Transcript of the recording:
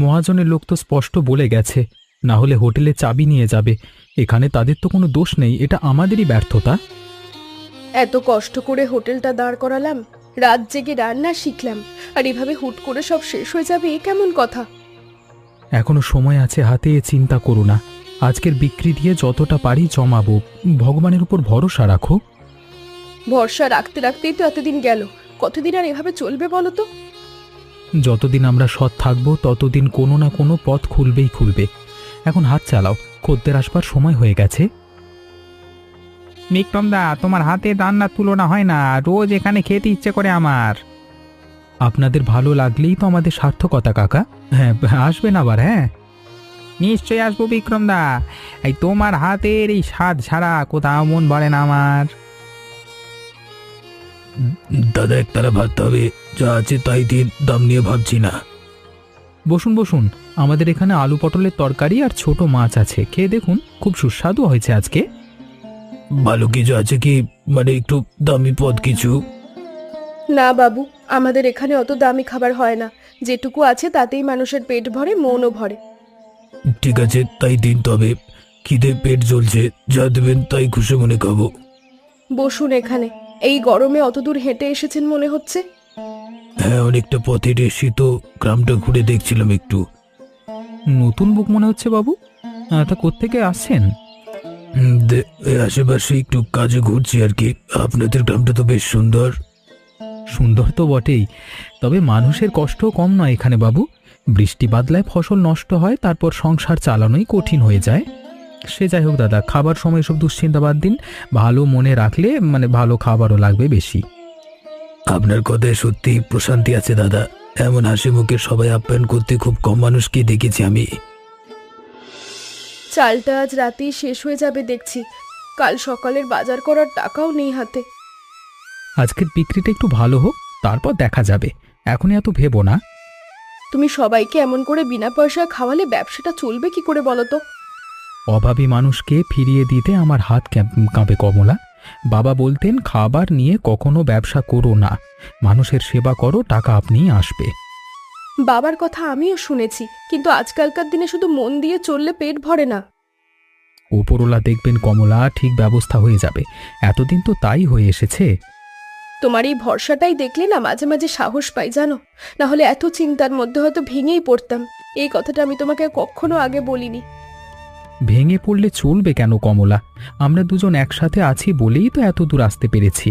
মহাজনের লোক তো স্পষ্ট বলে গেছে, না হলে হোটেলে চাবি নিয়ে যাবে। এখানে তাদের তো কোনো দোষ নেই, এটা আমাদেরই ব্যর্থতা। এত কষ্ট করে হোটেলটা দাঁড় করালাম, রাত জেগে রান্না শিখলাম, আর এভাবে হুট করে সব শেষ হয়ে যাবে, এ কেমন কথা? এখনো সময় আছে হাতে, চিন্তা করো না। আজকের বিক্রি দিয়ে যতটা পারি জমাবো। ভগবানের উপর ভরসা রাখো। ভরসা রাখতে রাখতেই তো এতদিন গেল, কতদিন আর এভাবে চলবে বলো তো? যতদিন আমরা সৎ থাকবো ততদিন কোনো না কোনো পথ খুলবেই খুলবে। এখন হাত চালাও, খদ্দের আসবার সময় হয়ে গেছে। বিক্রম দা, তোমার হাতে রান্নার তুলনা হয় না, রোজ এখানে খেতে ইচ্ছে করে আমার। আপনাদের ভালো লাগলেই তো আমাদের সার্থকতা কাকা। হ্যাঁ, আসবেন আবার। হ্যাঁ, নিশ্চয়ই আসবো বিক্রম দা। এই তোমার হাতের এই স্বাদ ছাড়া কোথাও মন ভরে না আমার। দাদা, একতলা ভাত হবে, যা আছে তাই দিন, দাম নিয়ে ভাবছি না। বসুন বসুন। আমাদের এখানে আলু পটলের তরকারি আর ছোট মাছ আছে, খেয়ে দেখুন, খুব সুস্বাদু হয়েছে আজকে। ভালো কিছু আছে কি? মানে একটু দামি পদ কিছু? না বাবু, আমাদের এখানে অত দামি খাবার হয় না, যেটুকু আছে তাতেই মানুষের পেট ভরে, মনও ভরে। ঠিক আছে, তাই দিন তবে। খিদে পেট জ্বলছে, যা দেবেন তাই খুশি মনে খাবো। বসুন এখানে, এই গরমে অত দূর হেঁটে এসেছেন মনে হচ্ছে। হ্যাঁ, অনেকটা পথে এসেছি তো, গ্রামটা ঘুরে দেখছিলাম একটু। নতুন বুক মনে হচ্ছে বাবু। তা কোত্থেকে আসছেন? এই আশেপাশে একটু কাজে ঘুরছি আর কি। আপনাদের গ্রামটা তো বেশ সুন্দর। সুন্দর তো বটেই, তবে মানুষের কষ্টও কম নয় এখানে বাবু। বৃষ্টি বাদলায় ফসল নষ্ট হয়, তারপর সংসার চালানোই কঠিন হয়ে যায়। সে যাই হোক দাদা, খাবার সময় সব দুশ্চিন্তা বাদ দিন। ভালো মনে রাখলে ভালো খাবারও লাগবে বেশি। আপনার কথায় সত্যি প্রশান্তি আছে দাদা। এমন হাসি মুখে সবাই আপ্যায়ন করতে খুব কম মানুষকে দেখেছি আমি। চালটা আজ রাতেই শেষ হয়ে যাবে দেখছি, কাল সকালের বাজার করার টাকাও নেই হাতে। আজকের বিক্রিটা একটু ভালো হোক, তারপর দেখা যাবে। এখনই এত ভেবো না। তুমি সবাইকে এমন করে বিনা পয়সায় খাওয়ালে ব্যবসাটা চলবে কি করে বলো তো? অভাবী মানুষকে ফিরিয়ে দিতে আমার হাত কাঁপে কমলা। বাবা বলতেন, খাবার নিয়ে কখনো ব্যবসা করো না, মানুষের সেবা করো, টাকা আপনিই আসবে। বাবার কথা আমিও শুনেছি, কিন্তু আজকালকার দিনে শুধু মন দিয়ে চললে পেট ভরে না। ওপরওয়ালা দেখবেন কমলা, ঠিক ব্যবস্থা হয়ে যাবে। এতদিন তো তাই হয়ে এসেছে। তোমার এই ভরসাটাই দেখলে না মাঝে মাঝে সাহস পাই জানো, না হলে এত চিন্তার মধ্যে হয়তো ভেঙেই পড়তাম। এই কথাটা আমি তোমাকে কখনো আগে বলিনি। ভেঙে পড়লে চলবে কেন কমলা? আমরা দুজন একসাথে আছি বলেই তো এত দূর আসতে পেরেছি।